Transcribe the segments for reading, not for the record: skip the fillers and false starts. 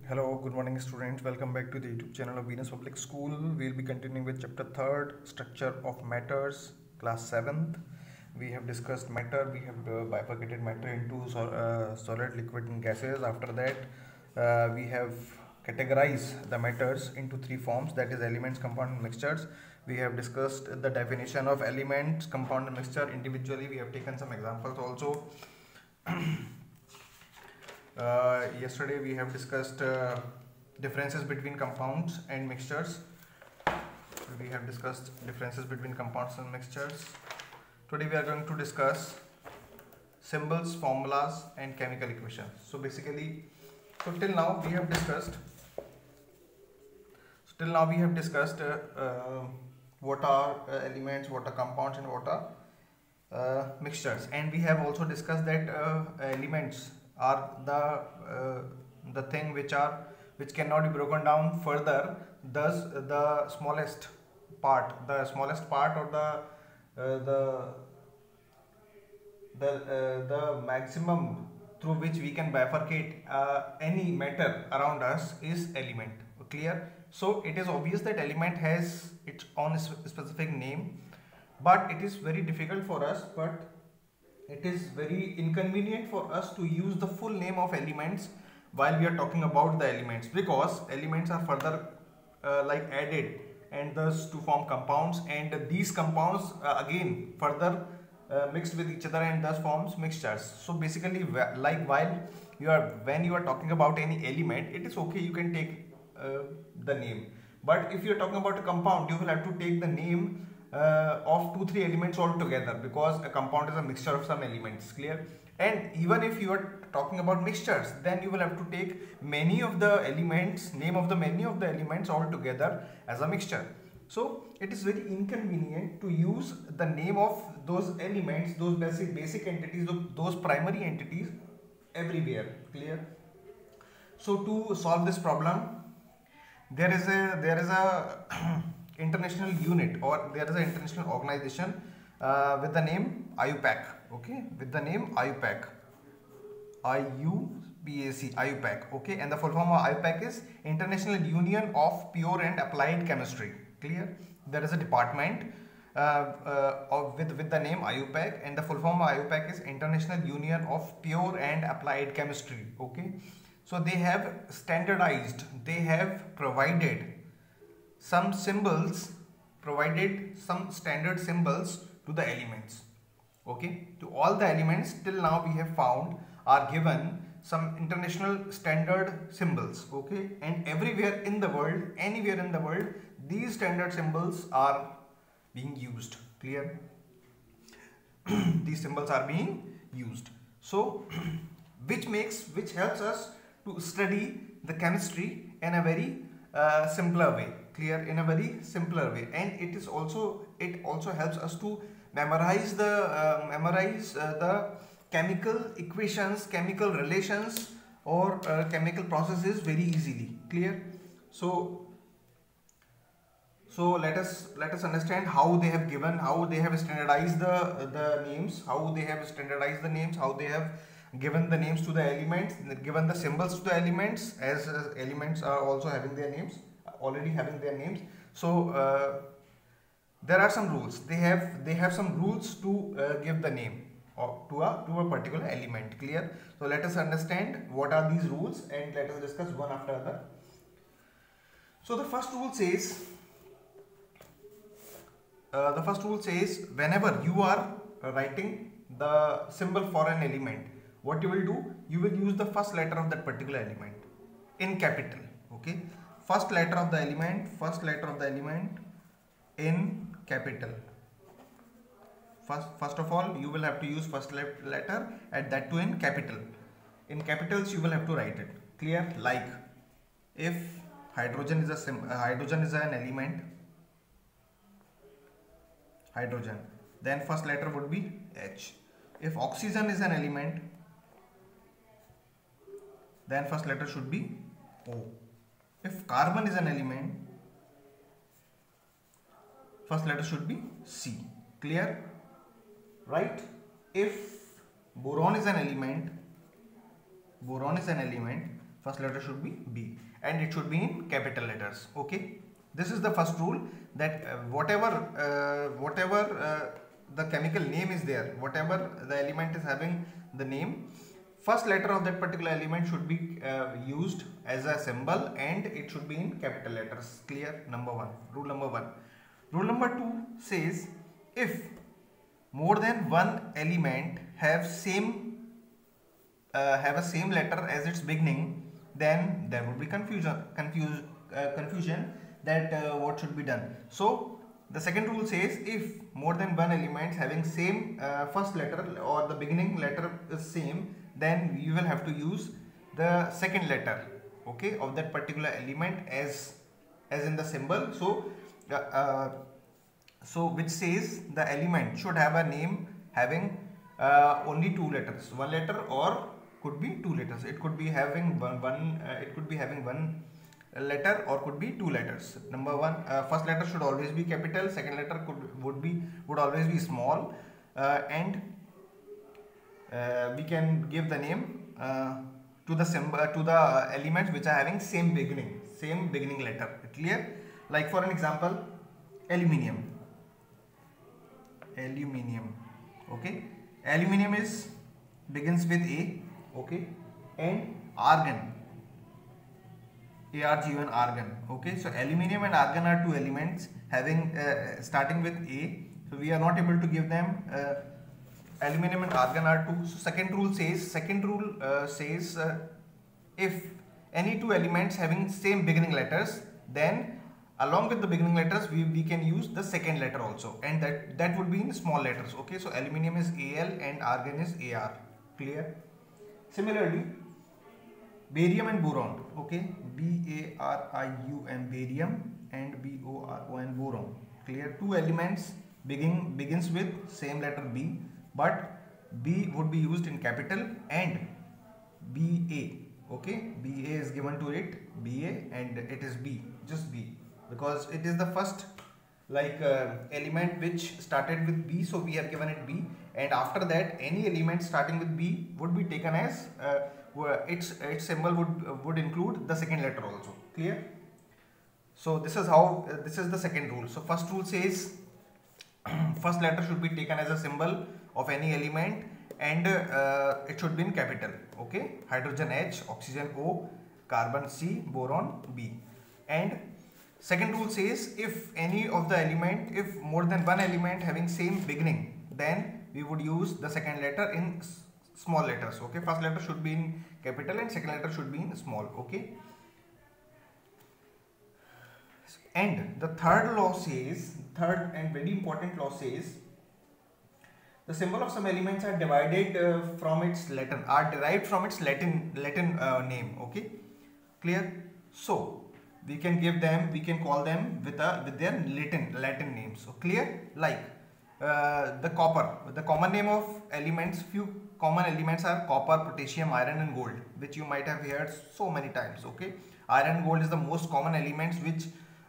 Hello, good morning students. Welcome back to the YouTube channel of Venus Public School. We'll be continuing with chapter 3rd, Structure of Matters, class 7th. We have discussed matter, we have bifurcated matter into solid, liquid and gases. After that, we have categorized the matters into three forms, that is elements, compound and mixtures. We have discussed the definition of elements, compound and mixture individually. We have taken some examples also. Yesterday we have discussed differences between compounds and mixtures. We have discussed differences between compounds and mixtures. Today we are going to discuss symbols, formulas and chemical equations. So basically, till now we have discussed what are elements, what are compounds and what are mixtures, and we have also discussed that elements are the thing which cannot be broken down further. Thus the smallest part or the maximum through which we can bifurcate any matter around us is element. Clear? So it is obvious that element has its own specific name, but it is very difficult for us, but it is very inconvenient for us to use the full name of elements while we are talking about the elements, because elements are further added and thus to form compounds, and these compounds again further mixed with each other and thus forms mixtures. So basically, when you are talking about any element, it is okay, you can take the name, but if you are talking about a compound, you will have to take the name of 2-3 elements all together, because a compound is a mixture of some elements. Clear? And even if you are talking about mixtures, then you will have to take many of the elements, many of the elements all together as a mixture. So it is very inconvenient to use the name of those elements, those basic entities, those primary entities everywhere. Clear? So to solve this problem, there is a international unit, or there is an international organization with the name IUPAC. Okay, with the name IUPAC, IUPAC. Okay, and the full form of IUPAC is International Union of Pure and Applied Chemistry. Clear? There is a department with the name IUPAC, and the full form of IUPAC is International Union of Pure and Applied Chemistry. Okay, so they have standardized, they have provided some standard symbols to the elements. Okay, to all the elements till now we have found are given some international standard symbols. Okay, and everywhere in the world, anywhere in the world, these standard symbols are being used. Clear? These symbols are being used. So which helps us to study the chemistry in a very simpler way. Clear? In a very simpler way, and it also helps us to memorize the chemical equations, chemical relations, or chemical processes very easily. Clear? So let us understand how they have standardized the names, how they have given the names to the elements, given the symbols to the elements, as elements are also having their names, already having their names. So there are some rules. They have some rules to give the name to a particular element. Clear? So let us understand what are these rules, and let us discuss one after other. So the first rule says whenever you are writing the symbol for an element, what you will do, you will use the first letter of that particular element in capital. Okay, first letter of the element in capital. First of all, you will have to use first letter, and that too in capital. In capitals you will have to write it. Clear? Like if hydrogen is an element, hydrogen, then first letter would be H. If oxygen is an element, then first letter should be O. If carbon is an element, first letter should be C. Clear? Right? If boron is an element, First letter should be B, and it should be in capital letters. Okay, this is the first rule, that whatever the chemical name is there, whatever the element is having the name, first letter of that particular element should be used as a symbol, and it should be in capital letters. Clear? Number one, rule number one. Rule number two says, if more than one element have a same letter as its beginning, then there would be confusion that what should be done. So the second rule says, if more than one element having same first letter or the beginning letter is same, then you will have to use the second letter, okay, of that particular element as in the symbol. So which says the element should have a name having only two letters, one letter or could be two letters. It could be having one letter or could be two letters. Number one, first letter should always be capital, second letter would always be small, and we can give the name to the symbol, to the elements which are having same beginning letter. Clear? Like for an example, aluminium. Okay, aluminium begins with A. Okay, and argon, ARGON, argon. Okay, so aluminium and argon are two elements having starting with A. So we are not able to give them. Aluminium and argon are two. So second rule says if any two elements having same beginning letters, then along with the beginning letters we can use the second letter also, and that would be in small letters. Okay, so aluminium is AL and argon is AR. Clear? Similarly, barium and boron. Okay, BARIUM, barium, and BORON, boron. Clear? Two elements begins with same letter B, but B would be used in capital, and BA. Okay, BA is given to it, BA, and it is B, just B, because it is the first element which started with B, so we have given it B, and after that any element starting with B would be taken as its symbol would include the second letter also. Clear? So this is how this is the second rule. So first rule says first letter should be taken as a symbol of any element, and it should be in capital. Okay, hydrogen H, oxygen O, carbon C, boron B. And second rule says, if any of the element, if more than one element having same beginning, then we would use the second letter in small letters. Okay, first letter should be in capital and second letter should be in small. Okay, and the third law says, third and very important law says, the symbol of some elements are derived from its Latin name. Okay, clear? So we can call them with their Latin names. So clear? Like the copper, the common name of elements, few common elements are copper, potassium, iron and gold, which you might have heard so many times. Okay, iron and gold is the most common elements which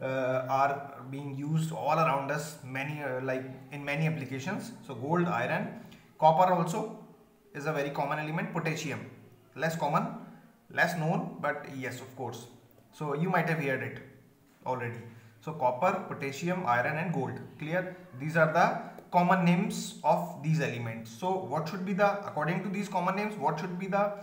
are being used all around us, many in many applications. So gold, iron, copper also is a very common element. Potassium, less common, less known, but yes, of course. So you might have heard it already. So copper, potassium, iron and gold. Clear? These are the common names of these elements. So what should be the, according to these common names, what should be the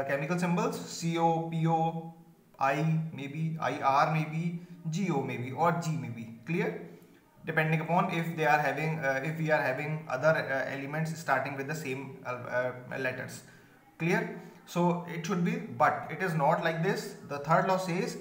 chemical symbols? CO, PO, I maybe, IR maybe, GO maybe, or G maybe. Clear? Depending upon if they are having if we are having other elements starting with the same letters. Clear? So it should be, but it is not like this. The third law says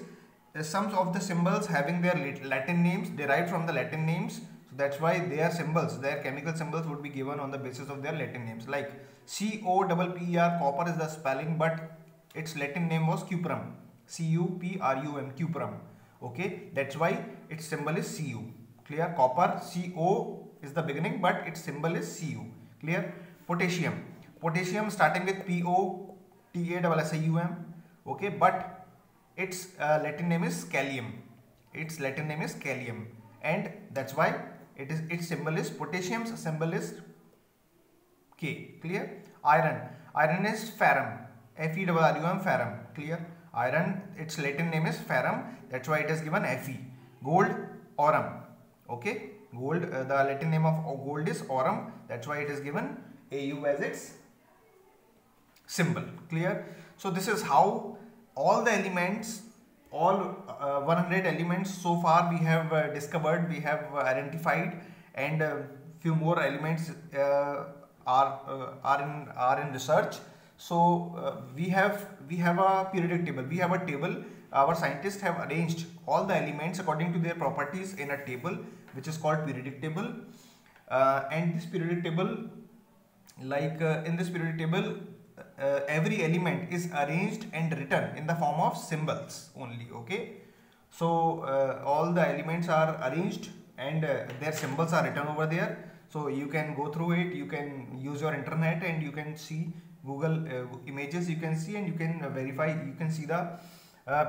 some of the symbols having their Latin names derived from the Latin names. So that's why their symbols, their chemical symbols would be given on the basis of their Latin names. Like COPPER, copper is the spelling, but its Latin name was cuprum. CUPRUM, cuprum. Okay, that's why its symbol is Cu. Clear? Copper, CO is the beginning, but its symbol is Cu. Clear? Potassium. Potassium starting with POTASSIUM. Okay, but its Latin name is Kalium. Its Latin name is Kalium, and that's why its symbol is, potassium's symbol is K. Clear? Iron. Iron is ferrum. F-E-R-R-U-M, ferrum. Clear? Iron, its Latin name is ferrum. That's why it is given Fe. Gold, aurum. Okay? Gold, the Latin name of gold is aurum. That's why it is given Au as its symbol. Clear? So this is how all the elements, all 100 elements so far we have discovered, we have identified, and few more elements are in research. So we have a periodic table. We have a table. Our scientists have arranged all the elements according to their properties in a table, which is called periodic table. And this periodic table, like in this periodic table, every element is arranged and written in the form of symbols only. Okay, so all the elements are arranged and their symbols are written over there. So you can go through it, you can use your internet and you can see Google images, you can see, and you can verify, you can see the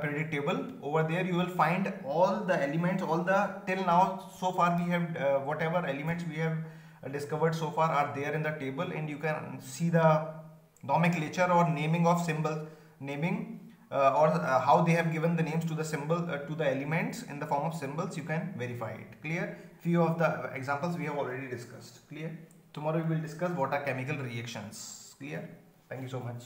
periodic table. Over there you will find all the elements, all the, till now so far we have whatever elements we have discovered so far are there in the table, and you can see the nomenclature or naming of symbol, naming or how they have given the names to the symbol, to the elements in the form of symbols. You can verify it. Clear? Few of the examples we have already discussed. Clear? Tomorrow we will discuss what are chemical reactions. Clear? Thank you so much.